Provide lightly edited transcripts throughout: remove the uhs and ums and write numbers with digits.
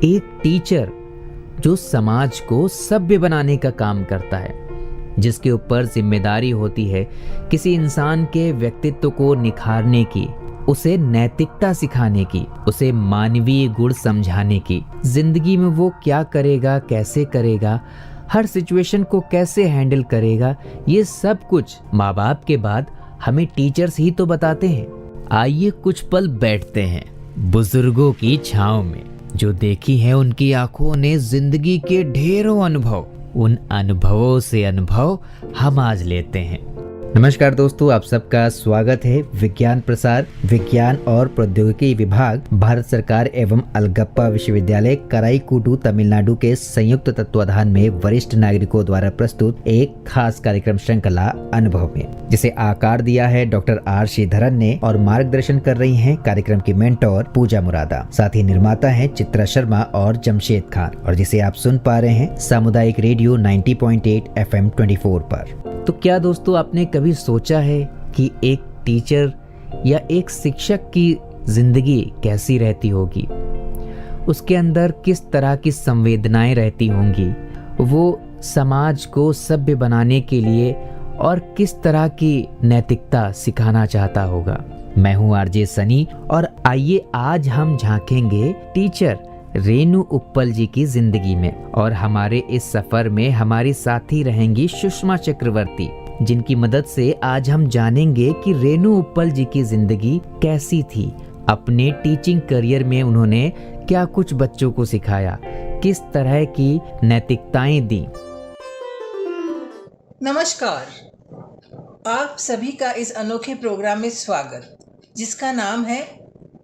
एक टीचर जो समाज को सभ्य बनाने का काम करता है, जिसके ऊपर जिम्मेदारी होती है किसी इंसान के व्यक्तित्व को निखारने की, उसे नैतिकता सिखाने की, उसे मानवीय गुण समझाने की, जिंदगी में वो क्या करेगा, कैसे करेगा, हर सिचुएशन को कैसे हैंडल करेगा, ये सब कुछ माँ बाप के बाद हमें टीचर्स ही तो बताते हैं। आइए कुछ पल बैठते हैं बुजुर्गों की छांव में, जो देखी है उनकी आंखों ने जिंदगी के ढेरों अनुभव, उन अनुभवों से अनुभव हम आज लेते हैं। नमस्कार दोस्तों, आप सबका स्वागत है विज्ञान प्रसार विज्ञान और प्रौद्योगिकी विभाग भारत सरकार एवं अलगप्पा विश्वविद्यालय कराईकुडू तमिलनाडु के संयुक्त तत्वाधान में वरिष्ठ नागरिकों द्वारा प्रस्तुत एक खास कार्यक्रम श्रृंखला अनुभव में, जिसे आकार दिया है डॉक्टर आर श्रीधरन ने और मार्गदर्शन कर रही है कार्यक्रम की मेंटोर पूजा मुरादा। साथ ही निर्माता है चित्रा शर्मा और जमशेद खान, और जिसे आप सुन पा रहे हैं सामुदायिक रेडियो 90.8 FM 24 पर। तो क्या दोस्तों, आपने कभी सोचा है कि एक टीचर या एक शिक्षक की जिंदगी कैसी रहती होगी? उसके अंदर किस तरह की संवेदनाएं रहती होंगी? वो समाज को सभ्य बनाने के लिए और किस तरह की नैतिकता सिखाना चाहता होगा? मैं हूं आरजे सनी, और आइए आज हम झांकेंगे टीचर रेणु उप्पल जी की जिंदगी में। और हमारे इस सफर में हमारी साथी रहेंगी सुषमा चक्रवर्ती, जिनकी मदद से आज हम जानेंगे कि रेणु उप्पल जी की जिंदगी कैसी थी। अपने टीचिंग करियर में उन्होंने क्या कुछ बच्चों को सिखाया, किस तरह की नैतिकताएं दी। नमस्कार, आप सभी का इस अनोखे प्रोग्राम में स्वागत, जिसका नाम है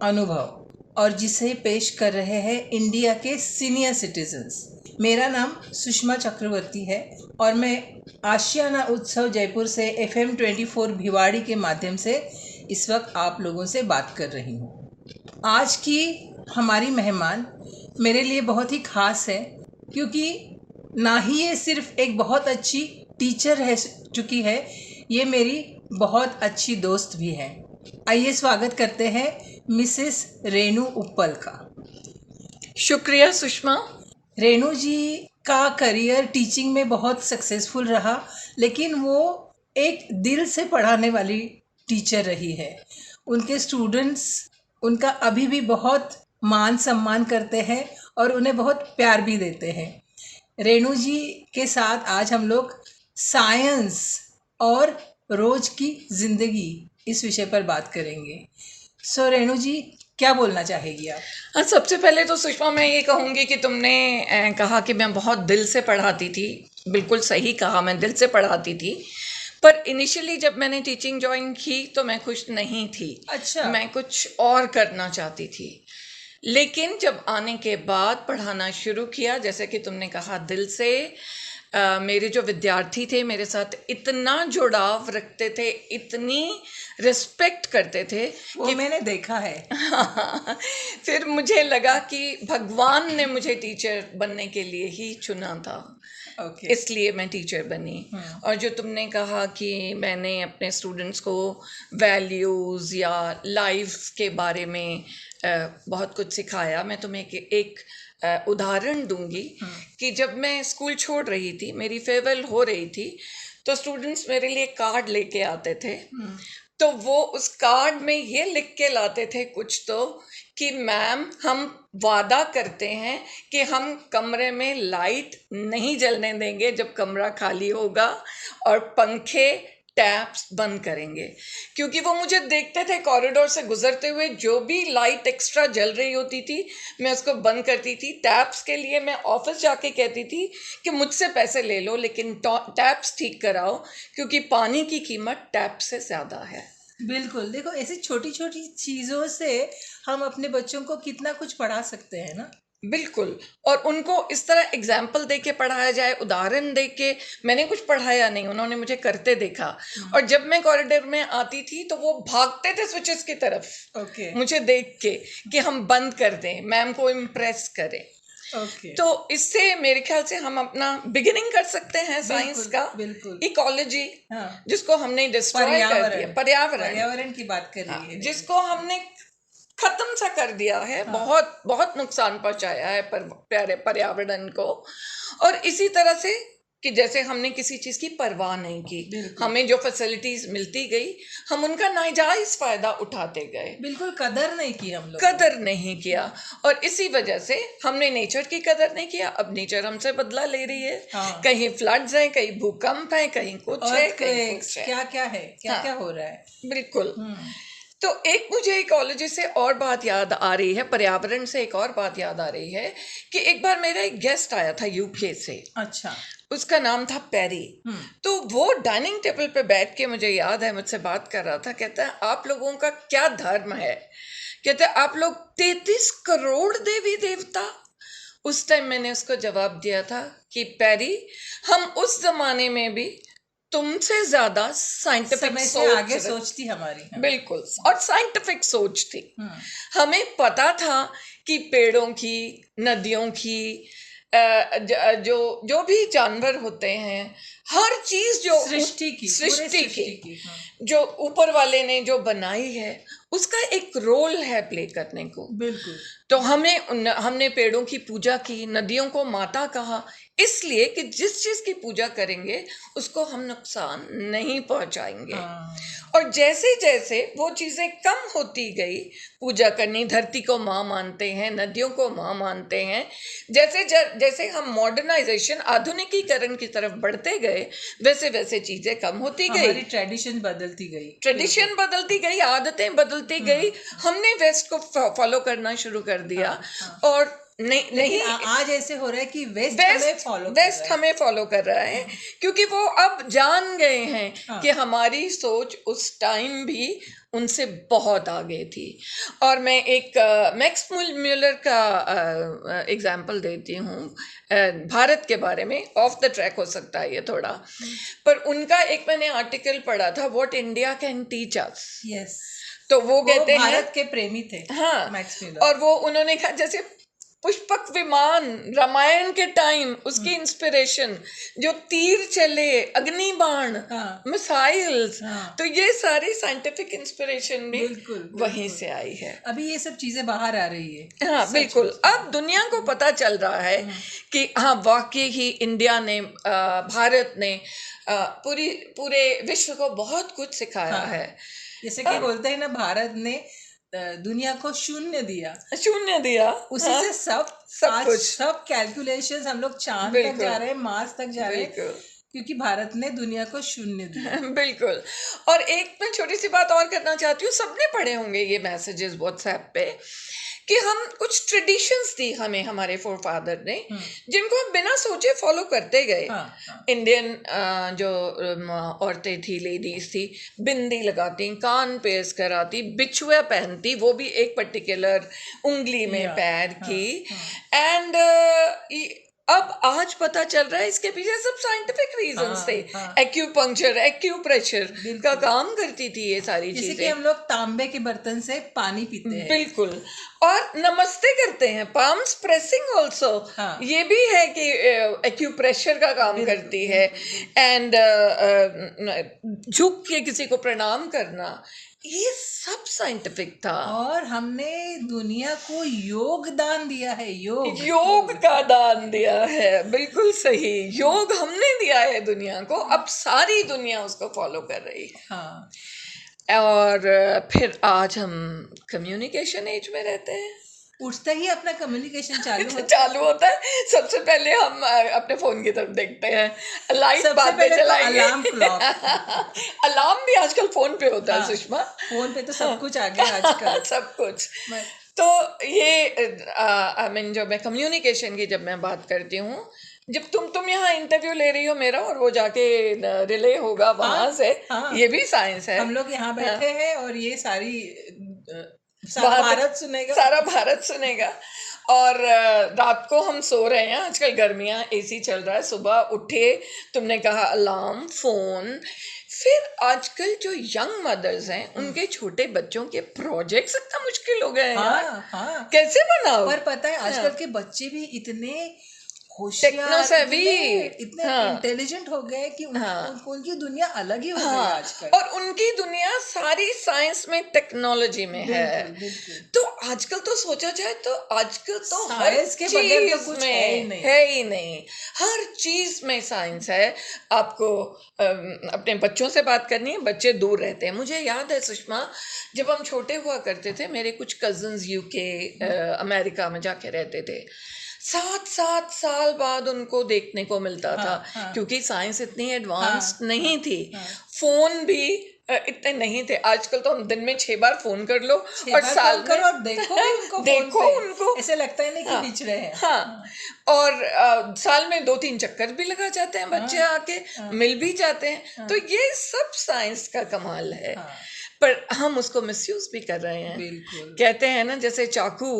अनुभव, और जिसे पेश कर रहे हैं इंडिया के सीनियर सिटीजन्स। मेरा नाम सुषमा चक्रवर्ती है और मैं आशियाना उत्सव जयपुर से FM 24 भिवाड़ी के माध्यम से इस वक्त आप लोगों से बात कर रही हूँ। आज की हमारी मेहमान मेरे लिए बहुत ही खास है, क्योंकि ना ही ये सिर्फ एक बहुत अच्छी टीचर रह चुकी है, ये मेरी बहुत अच्छी दोस्त भी है। आइए स्वागत करते हैं मिसेस रेणु उप्पल का। शुक्रिया सुषमा। रेणु जी का करियर टीचिंग में बहुत सक्सेसफुल रहा, लेकिन वो एक दिल से पढ़ाने वाली टीचर रही है। उनके स्टूडेंट्स उनका अभी भी बहुत मान सम्मान करते हैं और उन्हें बहुत प्यार भी देते हैं। रेणु जी के साथ आज हम लोग साइंस और रोज की जिंदगी इस विषय पर बात करेंगे। सो रेणु जी, क्या बोलना चाहेगी आप? सबसे पहले तो सुषमा मैं ये कहूँगी कि तुमने कहा कि मैं बहुत दिल से पढ़ाती थी। बिल्कुल सही कहा, मैं दिल से पढ़ाती थी। पर इनिशियली जब मैंने टीचिंग ज्वाइन की तो मैं खुश नहीं थी। अच्छा। मैं कुछ और करना चाहती थी, लेकिन जब आने के बाद पढ़ाना शुरू किया, जैसे कि तुमने कहा दिल से, मेरे जो विद्यार्थी थे मेरे साथ इतना जुड़ाव रखते थे, इतनी रिस्पेक्ट करते थे कि मैंने देखा है। फिर मुझे लगा कि भगवान ने मुझे टीचर बनने के लिए ही चुना था। इसलिए मैं टीचर बनी। और जो तुमने कहा कि मैंने अपने स्टूडेंट्स को वैल्यूज़ या लाइफ के बारे में बहुत कुछ सिखाया, मैं तुम्हें एक उदाहरण दूंगी कि जब मैं स्कूल छोड़ रही थी, मेरी फेयरवेल हो रही थी, तो स्टूडेंट्स मेरे लिए कार्ड लेके आते थे। तो वो उस कार्ड में ये लिख के लाते थे कुछ तो, कि मैम हम वादा करते हैं कि हम कमरे में लाइट नहीं जलने देंगे जब कमरा खाली होगा, और पंखे टैप्स बंद करेंगे। क्योंकि वो मुझे देखते थे कॉरिडोर से गुजरते हुए, जो भी लाइट एक्स्ट्रा जल रही होती थी मैं उसको बंद करती थी। टैप्स के लिए मैं ऑफिस जाके कहती थी कि मुझसे पैसे ले लो, लेकिन टैप्स ठीक कराओ, क्योंकि पानी की कीमत टैप से ज़्यादा है। बिल्कुल, देखो ऐसी छोटी छोटी चीज़ों से हम अपने बच्चों को कितना कुछ पढ़ा सकते हैं ना। बिल्कुल, और उनको इस तरह एग्जाम्पल दे के पढ़ाया जाए, उदाहरण दे के। मैंने कुछ पढ़ाया नहीं, उन्होंने मुझे करते देखा। और जब मैं कॉरिडोर में आती थी तो वो भागते थे स्विचेस की तरफ, मुझे देख के कि हम बंद कर दें, मैम को इम्प्रेस करें। तो इससे मेरे ख्याल से हम अपना बिगिनिंग कर सकते हैं साइंस का। इकोलॉजी, जिसको हमने डिस्ट्रॉय कर दिया, पर्यावरण की बात कर रही है, जिसको हमने खत्म सा कर दिया है, बहुत बहुत नुकसान पहुंचाया है प्यारे पर्यावरण को। और इसी तरह से कि जैसे हमने किसी चीज की परवाह नहीं की, हमें जो फैसिलिटीज मिलती गई हम उनका नाजायज फायदा उठाते गए, बिल्कुल कदर नहीं की, हम लोग कदर नहीं किया। और इसी वजह से हमने नेचर की कदर नहीं किया। अब नेचर हमसे बदला ले रही है। कहीं फ्लड्स हैं, कहीं भूकंप है, कहीं कुछ है, कहीं कुछ है, क्या क्या है, क्या क्या हो रहा है। बिल्कुल। तो एक मुझे इकोलॉजी से और बात याद आ रही है, पर्यावरण से एक और बात याद आ रही है कि एक बार मेरा एक गेस्ट आया था यूके से। अच्छा। उसका नाम था पेरी। तो वो डाइनिंग टेबल पे बैठ के, मुझे याद है, मुझसे बात कर रहा था। कहता है आप लोगों का क्या धर्म है? कहते हैं आप लोग 33 करोड़ देवी देवता। उस टाइम मैंने उसको जवाब दिया था कि पेरी, हम उस जमाने में भी तुमसे ज्यादा साइंटिफिक सोच आगे सोच थी हमारी। बिल्कुल, और साइंटिफिक सोच थी। हमें पता था कि पेड़ों की, नदियों की, जो भी जानवर होते हैं, हर चीज जो सृष्टि की जो ऊपर वाले ने जो बनाई है, उसका एक रोल है प्ले करने को। बिल्कुल। तो हमने पेड़ों की पूजा की, नदियों को माता कहा, इसलिए कि जिस चीज की पूजा करेंगे उसको हम नुकसान नहीं पहुंचाएंगे। और जैसे जैसे वो चीजें कम होती गई, पूजा करनी, धरती को माँ मानते हैं, नदियों को माँ मानते हैं, जैसे जैसे हम मॉडर्नाइजेशन, आधुनिकीकरण की तरफ बढ़ते गए, वैसे वैसे चीजें कम होती गई, हमारी ट्रेडिशन बदलती गई, आदतें बदलती गई। हमने वेस्ट को फॉलो करना शुरू कर दिया। और नहीं आज ऐसे हो रहा है कि वेस्ट हमें फॉलो कर रहा है, क्योंकि वो अब जान गए हैं कि हमारी सोच उस टाइम भी उनसे बहुत आगे थी। और मैं एक मैक्स म्यूलर का एग्जाम्पल देती हूँ भारत के बारे में। ऑफ द ट्रैक हो सकता है ये थोड़ा, पर उनका एक मैंने आर्टिकल पढ़ा था, what India can teach us. Yes. तो वो कहते हैं, भारत के प्रेमी थे। हाँ, मैक्स म्यूलर। और वो उन्होंने कहा जैसे पुष्पक विमान रामायण के टाइम, उसकी इंस्पिरेशन, जो तीर चले, अग्निबाण, मिसाइल्स, तो ये सारी साइंटिफिक इंस्पिरेशन भी वहीं से आई है। अभी ये सब चीजें बाहर आ रही है। हाँ बिल्कुल, अब दुनिया को पता चल रहा है कि हाँ वाकई ही इंडिया ने, भारत ने पूरे विश्व को बहुत कुछ सिखाया है। जैसे कि बोलते हैं ना, भारत ने दुनिया को शून्य दिया। उसी से सब कैलकुलेशंस, हम लोग चांद तक जा रहे हैं, मार्स तक जा रहे हैं, क्योंकि भारत ने दुनिया को शून्य दिया। बिल्कुल। और एक मैं छोटी सी बात और करना चाहती हूँ, सबने पढ़े होंगे ये मैसेजेस व्हाट्सएप पे, कि हम कुछ ट्रेडिशंस दी हमें हमारे फोरफादर ने, जिनको हम बिना सोचे फॉलो करते गए। इंडियन जो औरतें थी, लेडीज थी, बिंदी लगाती, कान पेस कराती, बिछुआ पहनती, वो भी एक पर्टिकुलर उंगली में पैर की। एंड अब आज पता चल रहा है इसके पीछे सब साइंटिफिक रीजंस थे। एक्यूपंक्चर, एक्यूप्रेशर का काम करती थी ये सारी चीजें। जैसे कि हम लोग तांबे के बर्तन से पानी पीते हैं। बिल्कुल। और नमस्ते करते हैं, पाम्स प्रेसिंग ऑल्सो, ये भी है कि एक्यूप्रेशर का काम करती है। एंड झुक के किसी को प्रणाम करना, ये सब साइंटिफिक था। और हमने दुनिया को योगदान दिया है, योग का दान दिया है। बिल्कुल सही, योग हमने दिया है दुनिया को, अब सारी दुनिया उसको फॉलो कर रही है। हाँ। और फिर आज हम कम्युनिकेशन एज में रहते हैं। उठते ही अपना कम्युनिकेशन चालू होता है। सबसे पहले हम अपने फोन की तरफ देखते हैं, लाइट बाद में चलाएंगे। अलार्म भी आजकल फोन पे होता है सुषमा। फोन पे तो सब कुछ आ गया आजकल। सब कुछ। तो ये जो मैं कम्युनिकेशन की जब मैं बात करती हूँ, जब तुम यहाँ इंटरव्यू ले रही हो मेरा, और वो जाके रिले होगा वहां से, ये भी साइंस है। हम लोग यहाँ बैठे हैं और ये सारा भारत सुनेगा। और रात को हम सो रहे हैं, आजकल गर्मियाँ, एसी चल रहा है, सुबह उठे, तुमने कहा अलार्म, फोन। फिर आजकल जो यंग मदर्स हैं, उनके छोटे बच्चों के प्रोजेक्ट्स इतना मुश्किल हो गए हैं। कैसे बनाओ? पर पता है आजकल के बच्चे भी इतने होशियार, टेक्नो सेवी, इतने हाँ, इंटेलिजेंट हो गए कि हाँ, उनकी दुनिया अलग ही हो गई हाँ, आजकल। और उनकी दुनिया सारी साइंस में, टेक्नोलॉजी में है। बिल्कुल बिल्कुल। तो आजकल तो सोचा जाए तो आजकल तो हर साइंस के बगैर तो चीज कुछ में है ही नहीं। है ही नहीं, हर चीज में साइंस है। आपको अपने बच्चों से बात करनी है, बच्चे दूर रहते हैं। मुझे याद है सुषमा, जब हम छोटे हुआ करते थे, मेरे कुछ कजन्स यूके अमेरिका में जाके रहते थे, 7-7 साल बाद उनको देखने को मिलता था, क्योंकि साइंस इतनी एडवांस नहीं थी, फोन भी इतने नहीं थे। आजकल तो हम दिन में 6 बार फोन कर लो और साल में करो और देखो भी उनको, देखो फोन पे। उनको, ऐसे लगता ही नहीं कि बिछ रहे हैं। हाँ, और साल में 2-3 चक्कर भी लगा जाते हैं बच्चे, आके मिल भी जाते हैं। तो ये सब साइंस का कमाल है, पर हम उसको मिसयूज भी कर रहे हैं। बिल्कुल। कहते हैं ना, जैसे चाकू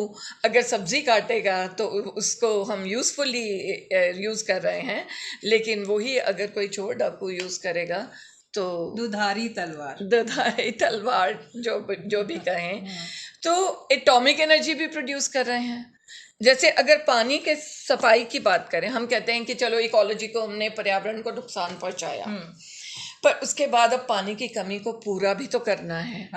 अगर सब्जी काटेगा तो उसको हम यूजफुली यूज कर रहे हैं, लेकिन वही अगर कोई चोर डाकू यूज करेगा तो दुधारी तलवार जो भी कहें, तो एटॉमिक एनर्जी भी प्रोड्यूस कर रहे हैं। जैसे अगर पानी के सफाई की बात करें, हम कहते हैं कि चलो इकोलॉजी को, हमने पर्यावरण को नुकसान पहुंचाया, पर उसके बाद अब पानी की कमी को पूरा भी तो करना है।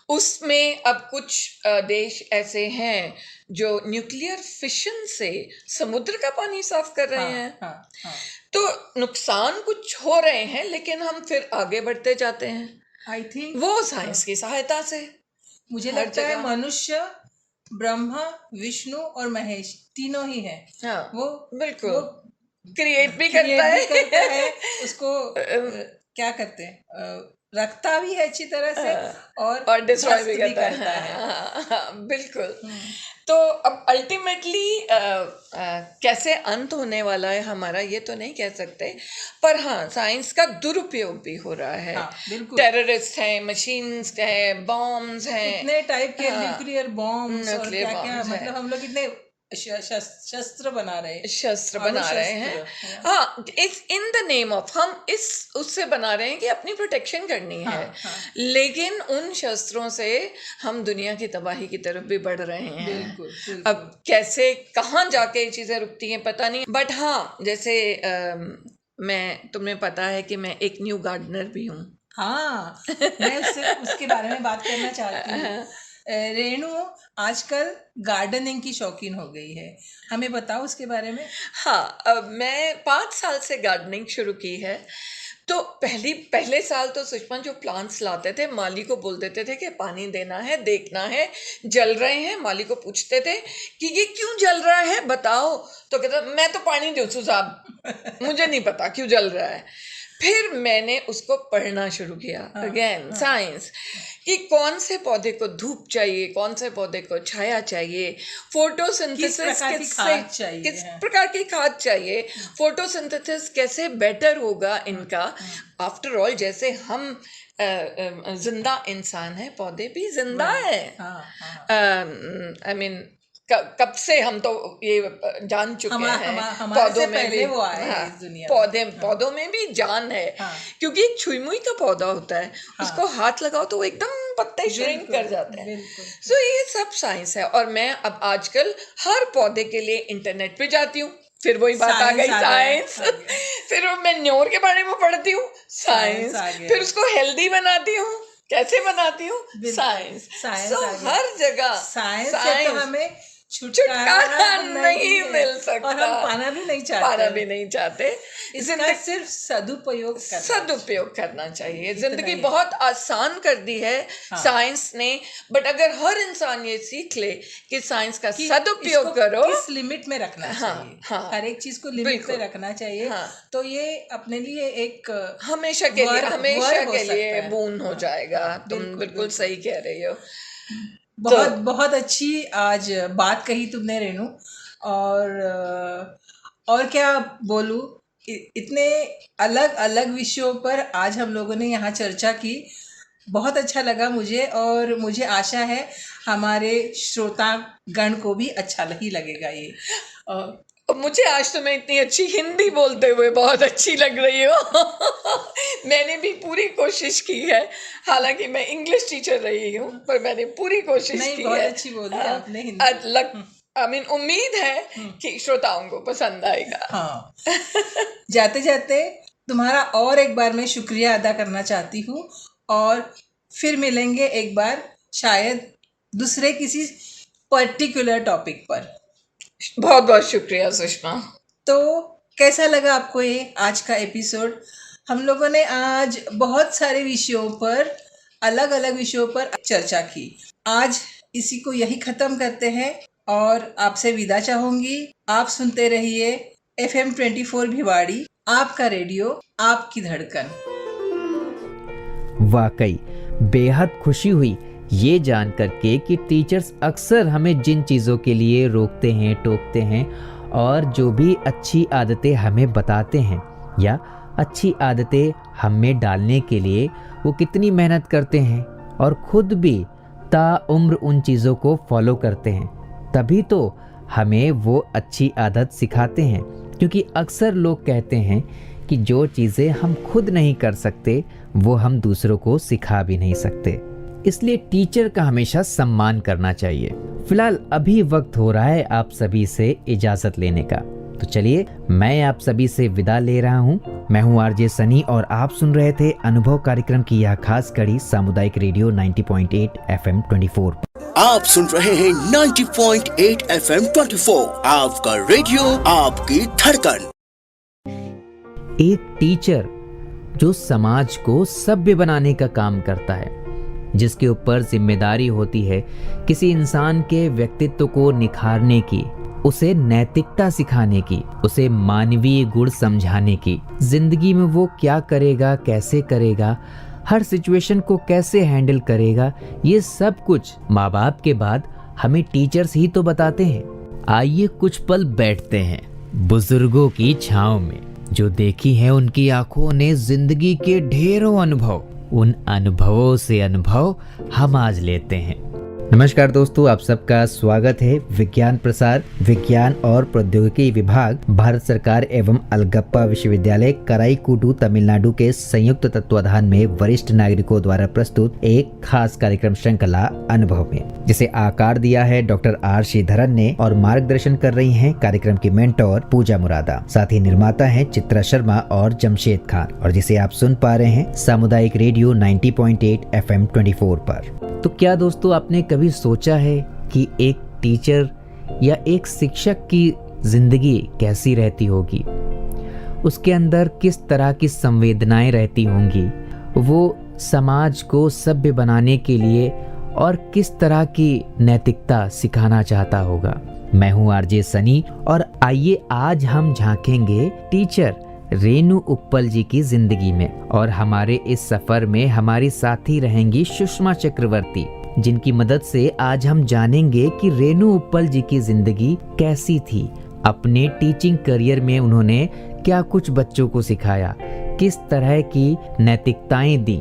उसमें अब कुछ देश ऐसे हैं जो न्यूक्लियर फिशन से समुद्र का पानी साफ कर रहे हैं। तो नुकसान कुछ हो रहे हैं, लेकिन हम फिर आगे बढ़ते जाते हैं। आई थिंक वो साइंस की सहायता से। मुझे लगता है मनुष्य, ब्रह्मा, विष्णु और महेश तीनों ही हैं। हाँ, वो बिल्कुल, वो क्रिएट भी करता है उसको क्या करते हैं, रखता भी है अच्छी तरह से, और डिस्ट्रॉय भी करता है। बिल्कुल। तो अब अल्टीमेटली कैसे अंत होने वाला है हमारा, ये तो नहीं कह सकते, पर हाँ, साइंस का दुरुपयोग भी हो रहा है। टेररिस्ट हैं, मशीन्स हैं, बॉम्ब्स हैं, इतने टाइप के न्यूक्लियर बॉम्ब्स और क्या-क्या, मतलब हम लोग इतने शस्त्र बना रहे हैं। हाँ, it's in the name of, हम उससे बना रहे हैं कि अपनी प्रोटेक्शन करनी है। लेकिन उन शस्त्रों से हम दुनिया की तबाही की तरफ भी बढ़ रहे हैं। बिल्कुल। अब कैसे, कहाँ जाके ये चीजें रुकती हैं पता नहीं, बट हाँ, जैसे तुम्हें पता है कि मैं एक न्यू गार्डनर भी हूँ। हाँ, मैं उसके बारे में बात करना चाहती हूँ। रेणु आजकल गार्डनिंग की शौकीन हो गई है, हमें बताओ उसके बारे में। हाँ, मैं 5 साल से गार्डनिंग शुरू की है। तो पहले साल तो सुषमा, जो प्लांट्स लाते थे, माली को बोल देते थे कि पानी देना है, देखना है, जल रहे हैं। माली को पूछते थे कि ये क्यों जल रहा है, बताओ, तो कहता मैं तो पानी दूं साहब, मुझे नहीं पता क्यों जल रहा है। फिर मैंने उसको पढ़ना शुरू किया, अगेन साइंस, कि कौन से पौधे को धूप चाहिए, कौन से पौधे को छाया चाहिए, फोटोसिंथेसिस किस प्रकार की खाद चाहिए, फोटोसिंथेसिस कैसे बेटर होगा इनका। आफ्टर ऑल, जैसे हम जिंदा इंसान है, पौधे भी जिंदा है। आई मीन, कब से हम तो ये जान चुके हैं, पौधों में भी वो आए हैं इस दुनिया में। पौधों में भी जान है, क्योंकि एक छुई मुई का पौधा होता है, उसको हाथ लगाओ तो वो एकदम पत्ते श्रिंक कर जाते हैं। सो ये सब साइंस है। और मैं अब आजकल हर पौधे के लिए इंटरनेट पे जाती हूँ, फिर वही बात आ गई, साइंस। फिर मैं न्योर के बारे में पढ़ती हूँ, साइंस। फिर उसको हेल्दी बनाती हूँ, कैसे बनाती हूँ, साइंस। हर जगह साइंस से तो हमें छुटकारा नहीं मिल सकता, और हम पाना भी नहीं चाहते। इसका सिर्फ सदुपयोग करना चाहिए। जिंदगी बहुत आसान कर दी है साइंस ने, बट अगर हर इंसान ये सीख ले कि साइंस का सदुपयोग करो, किस लिमिट में रखना चाहिए, हर एक चीज को लिमिट में रखना चाहिए, तो ये अपने लिए एक हमेशा के लिए बून हो जाएगा। तुम बिल्कुल सही कह रही हो। बहुत अच्छी आज बात कही तुमने रेणु, और क्या बोलूं, इतने अलग अलग विषयों पर आज हम लोगों ने यहाँ चर्चा की। बहुत अच्छा लगा मुझे, और मुझे आशा है हमारे श्रोतागण को भी अच्छा ही लगेगा ये। मुझे आज तुम्हें इतनी अच्छी हिंदी बोलते हुए बहुत अच्छी लग रही हो। मैंने भी पूरी कोशिश की है, हालांकि मैं इंग्लिश टीचर रही हूँ, पर मैंने पूरी कोशिश की बहुत है। अच्छी बोली आपने हिंदी। उम्मीद है कि श्रोताओं को पसंद आएगा। हाँ। जाते जाते तुम्हारा और एक बार मैं शुक्रिया अदा करना चाहती हूँ और फिर मिलेंगे एक बार शायद दूसरे किसी पर्टिकुलर टॉपिक पर। बहुत बहुत शुक्रिया सुषमा। तो कैसा लगा आपको ये आज का एपिसोड? हम लोगों ने आज बहुत सारे विषयों पर, अलग अलग विषयों पर चर्चा की। आज इसी को यही खत्म करते हैं और आपसे विदा चाहूंगी। आप सुनते रहिए FM 24 भिवाड़ी, आपका रेडियो, आपकी धड़कन। वाकई बेहद खुशी हुई ये जान करके कि टीचर्स अक्सर हमें जिन चीज़ों के लिए रोकते हैं, टोकते हैं और जो भी अच्छी आदतें हमें बताते हैं या अच्छी आदतें हमें डालने के लिए वो कितनी मेहनत करते हैं और खुद भी ताउम्र उन चीज़ों को फॉलो करते हैं, तभी तो हमें वो अच्छी आदत सिखाते हैं। क्योंकि अक्सर लोग कहते हैं कि जो चीज़ें हम खुद नहीं कर सकते वो हम दूसरों को सिखा भी नहीं सकते, इसलिए टीचर का हमेशा सम्मान करना चाहिए। फिलहाल अभी वक्त हो रहा है आप सभी से इजाज़त लेने का, तो चलिए मैं आप सभी से विदा ले रहा हूँ। मैं हूँ आरजे सनी और आप सुन रहे थे अनुभव कार्यक्रम की यह खास कड़ी सामुदायिक रेडियो 90.8 FM 24। आप सुन रहे हैं 90.8 FM 24, आपका रेडियो, आपकी धड़कन। एक टीचर जो समाज को सभ्य बनाने का काम करता है, जिसके ऊपर जिम्मेदारी होती है किसी इंसान के व्यक्तित्व को निखारने की, उसे नैतिकता सिखाने की, उसे मानवीय गुण समझाने की, जिंदगी में वो क्या करेगा, कैसे करेगा, हर सिचुएशन को कैसे हैंडल करेगा, ये सब कुछ माँ बाप के बाद हमें टीचर्स ही तो बताते हैं। आइए कुछ पल बैठते हैं बुजुर्गों की छांव में, जो देखी है उनकी आंखों ने जिंदगी के ढेरों अनुभव, उन अनुभवों से अनुभव हम आज लेते हैं। नमस्कार दोस्तों, आप सबका स्वागत है विज्ञान प्रसार, विज्ञान और प्रौद्योगिकी विभाग, भारत सरकार एवं अलगप्पा विश्वविद्यालय कराईकुडू तमिलनाडु के संयुक्त तत्वाधान में वरिष्ठ नागरिकों द्वारा प्रस्तुत एक खास कार्यक्रम श्रृंखला अनुभव में, जिसे आकार दिया है डॉक्टर आर श्रीधरन ने और मार्गदर्शन कर रही हैं कार्यक्रम की मेंटोर पूजा मुरादा। साथ ही निर्माता हैं चित्रा शर्मा और जमशेद खान, और जिसे आप सुन पा रहे हैं सामुदायिक रेडियो 90.8 FM 24 पर। तो क्या दोस्तों आपने कभी सोचा है कि एक टीचर या एक शिक्षक की जिंदगी कैसी रहती होगी, उसके अंदर किस तरह की संवेदनाएं रहती होंगी, वो समाज को सभ्य बनाने के लिए और किस तरह की नैतिकता सिखाना चाहता होगा। मैं हूं आरजे सनी और आइए आज हम झांकेंगे टीचर रेणु उप्पल जी की जिंदगी में, और हमारे इस सफर में हमारी साथी रहेंगी सुषमा चक्रवर्ती, जिनकी मदद से आज हम जानेंगे कि रेणु उप्पल जी की जिंदगी कैसी थी। अपने टीचिंग करियर में उन्होंने क्या कुछ बच्चों को सिखाया, किस तरह की नैतिकताएं दी।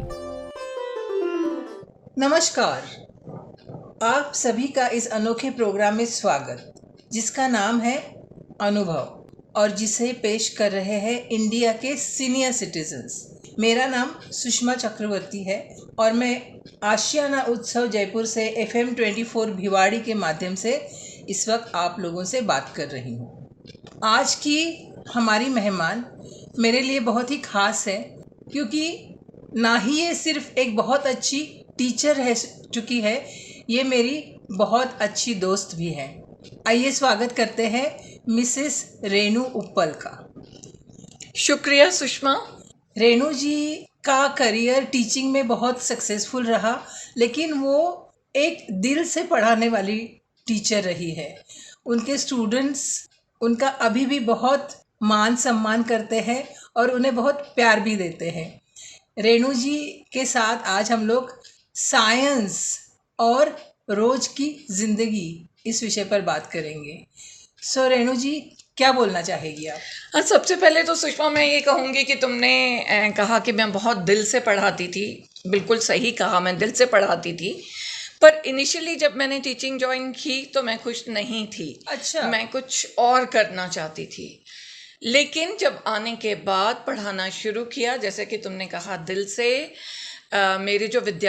नमस्कार, आप सभी का इस अनोखे प्रोग्राम में स्वागत, जिसका नाम है अनुभव और जिसे पेश कर रहे हैं इंडिया के सीनियर सिटीजन्स। मेरा नाम सुषमा चक्रवर्ती है और मैं आशियाना उत्सव जयपुर से FM 24 भिवाड़ी के माध्यम से इस वक्त आप लोगों से बात कर रही हूँ। आज की हमारी मेहमान मेरे लिए बहुत ही खास है, क्योंकि ना ही ये सिर्फ एक बहुत अच्छी टीचर रह चुकी है, ये मेरी बहुत अच्छी दोस्त भी है। आइए स्वागत करते हैं मिसेस रेणु उप्पल का। शुक्रिया सुषमा। रेणु जी का करियर टीचिंग में बहुत सक्सेसफुल रहा, लेकिन वो एक दिल से पढ़ाने वाली टीचर रही है। उनके स्टूडेंट्स उनका अभी भी बहुत मान सम्मान करते हैं और उन्हें बहुत प्यार भी देते हैं। रेणु जी के साथ आज हम लोग साइंस और रोज की जिंदगी इस विषय पर बात करेंगे। सो रेणु जी, क्या बोलना चाहेगी आप? सबसे पहले तो सुषमा मैं ये कहूँगी कि तुमने कहा कि मैं बहुत दिल से पढ़ाती थी। बिल्कुल सही कहा, मैं दिल से पढ़ाती थी, पर इनिशियली जब मैंने टीचिंग ज्वाइन की तो मैं खुश नहीं थी। अच्छा। मैं कुछ और करना चाहती थी, लेकिन जब आने के बाद पढ़ाना शुरू किया, जैसे कि तुमने कहा दिल से, मेरे जो विद्यार्थी